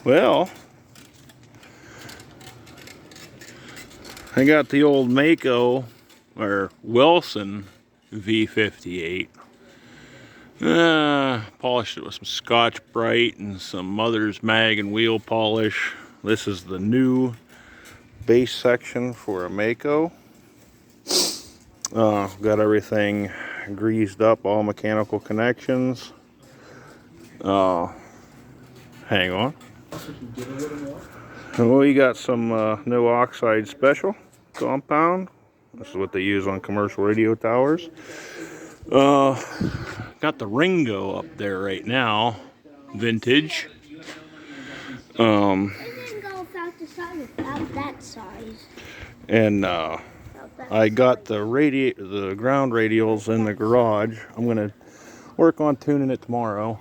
Well, I got the old MaCo or Wilson v58. Polished it with some Scotch Brite and some Mother's Mag and wheel polish. This is the new base section for a MaCo. Got everything greased up, all mechanical connections. Hang on. We got some no oxide special compound. This is what they use on commercial radio towers. Got the Ringo up there right now, vintage. About that size. And I got the ground radials in the garage. I'm gonna work on tuning it tomorrow.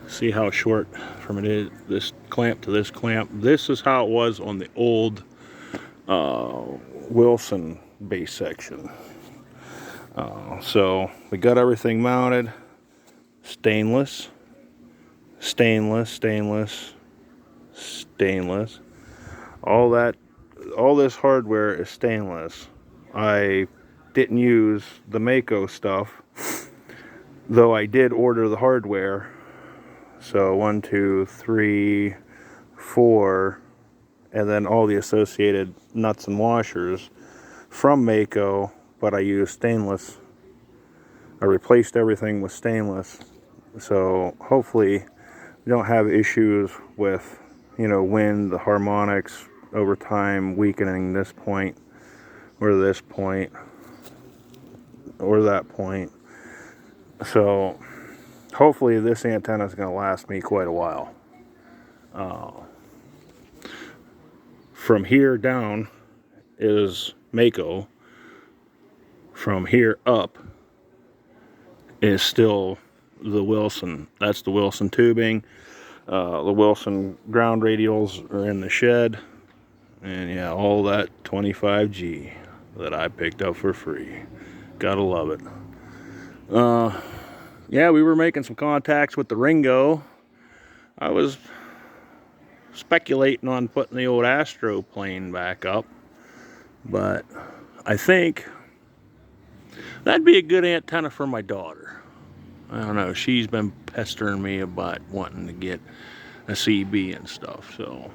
See how short from it is, this clamp to this clamp. This is how it was on the old Wilson base section. So we got everything mounted. Stainless, stainless, stainless, stainless. All this hardware is stainless. I didn't use the MaCo stuff, though I did order the hardware. So 1, 2, 3, 4, and then all the associated nuts and washers from MaCo, but I used stainless. I replaced everything with stainless. So hopefully you don't have issues with, wind, the harmonics over time weakening this point or this point or that point. So hopefully this antenna is going to last me quite a while. From here down is MaCo. From here up is still the Wilson. That's the Wilson tubing. The Wilson ground radials are in the shed. And yeah, all that 25G that I picked up for free. Gotta love it. Yeah, we were making some contacts with the Ringo. I was speculating on putting the old Astro plane back up, but I think that'd be a good antenna for my daughter. I don't know, she's been pestering me about wanting to get a CB and stuff, so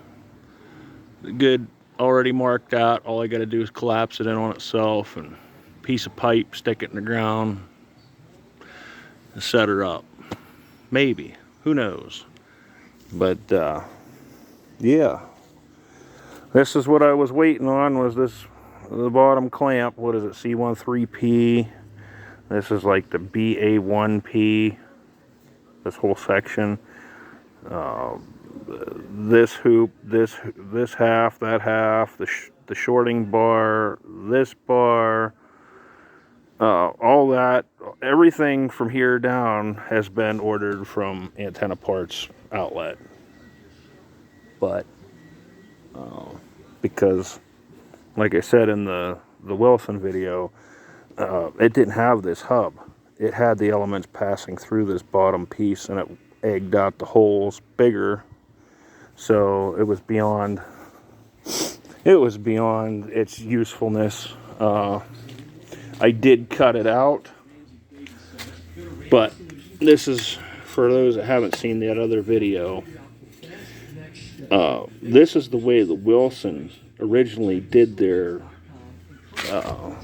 good, already marked out. All I gotta do is collapse it in on itself and piece of pipe, stick it in the ground, and set her up. Maybe, who knows? But yeah, this is what I was waiting on, was the bottom clamp. What is it, C13P? This is like the BA1P, this whole section. This hoop, this half, that half, the shorting bar, this bar, all that, everything from here down has been ordered from Antenna Parts Outlet. But because, like I said in the Wilson video, it didn't have this hub. It had the elements passing through this bottom piece, and it egged out the holes bigger. So it was beyond its usefulness. I did cut it out, but this is for those that haven't seen that other video. This is the way the Wilson originally did their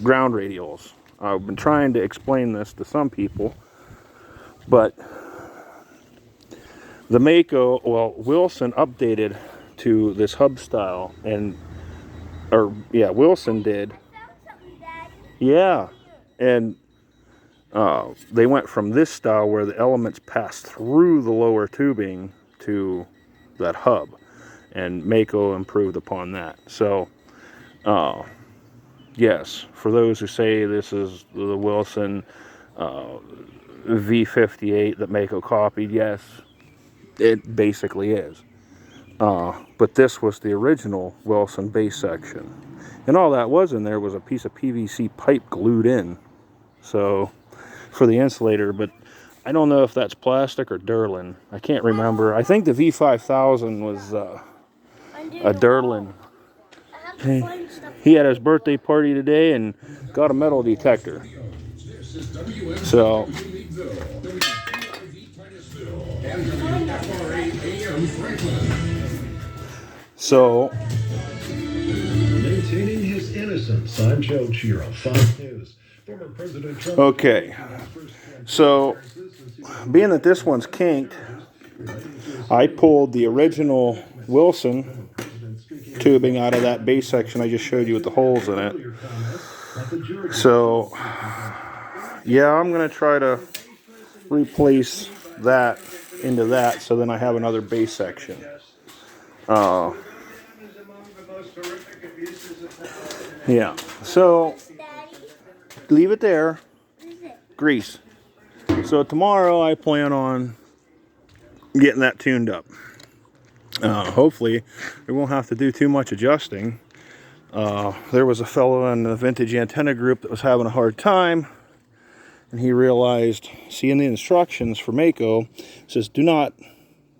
ground radials. I've been trying to explain this to some people, but the MaCo, Wilson updated to this hub style, Wilson did. Yeah, and they went from this style where the elements passed through the lower tubing to that hub, and MaCo improved upon that. So yes, for those who say this is the Wilson v58 that MaCo copied, yes, it basically is. But this was the original Wilson base section, and all that was in there was a piece of PVC pipe glued in, so for the insulator. But I don't know if that's plastic or Durlin. I can't remember. I think the V5000 was a Durlin. He had his birthday party today and got a metal detector. So, Maintaining his innocence. I'm Joe Chiro, Fox News. Former President Trump. okay. So, being that this one's kinked, I pulled the original Wilson tubing out of that base section I just showed you with the holes in it. So, yeah, I'm going to try to replace that into that so then I have another base section. Yeah, so leave it there. Grease. So tomorrow I plan on getting that tuned up. Hopefully we won't have to do too much adjusting. There was a fellow in the vintage antenna group that was having a hard time, and he realized, seeing the instructions for MaCo, says do not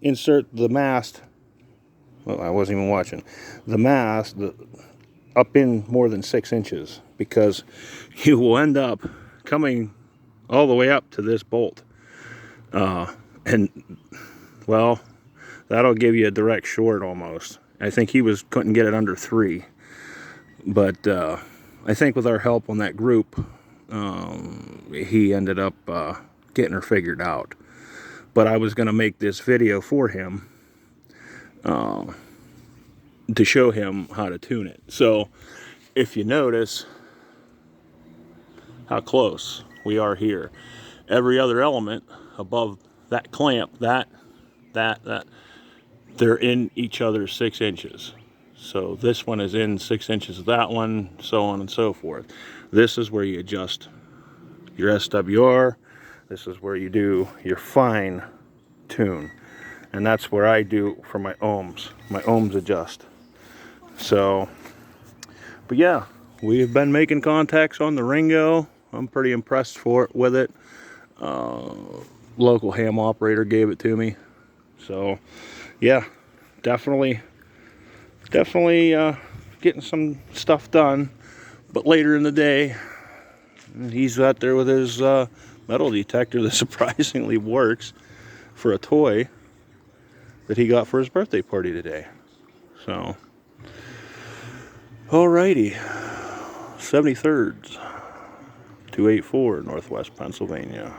insert the mast, well, I wasn't even watching, the mast up in more than 6 inches, because you will end up coming all the way up to this bolt. And, well, that'll give you a direct short almost. I think he couldn't get it under 3. But I think with our help on that group, he ended up getting her figured out. But I was going to make this video for him to show him how to tune it. So if you notice how close we are here, every other element above that clamp, that they're in each other's 6 inches. So this one is in 6 inches of that one, so on and so forth. This is where you adjust your SWR. This is where you do your fine tune. And that's where I do for my ohms. My ohms adjust. So, but yeah, we've been making contacts on the Ringo. I'm pretty impressed with it. Local ham operator gave it to me. So, yeah, definitely getting some stuff done. But later in the day, he's out there with his metal detector that surprisingly works for a toy that he got for his birthday party today. So, alrighty, 73rd, 284, Northwest Pennsylvania.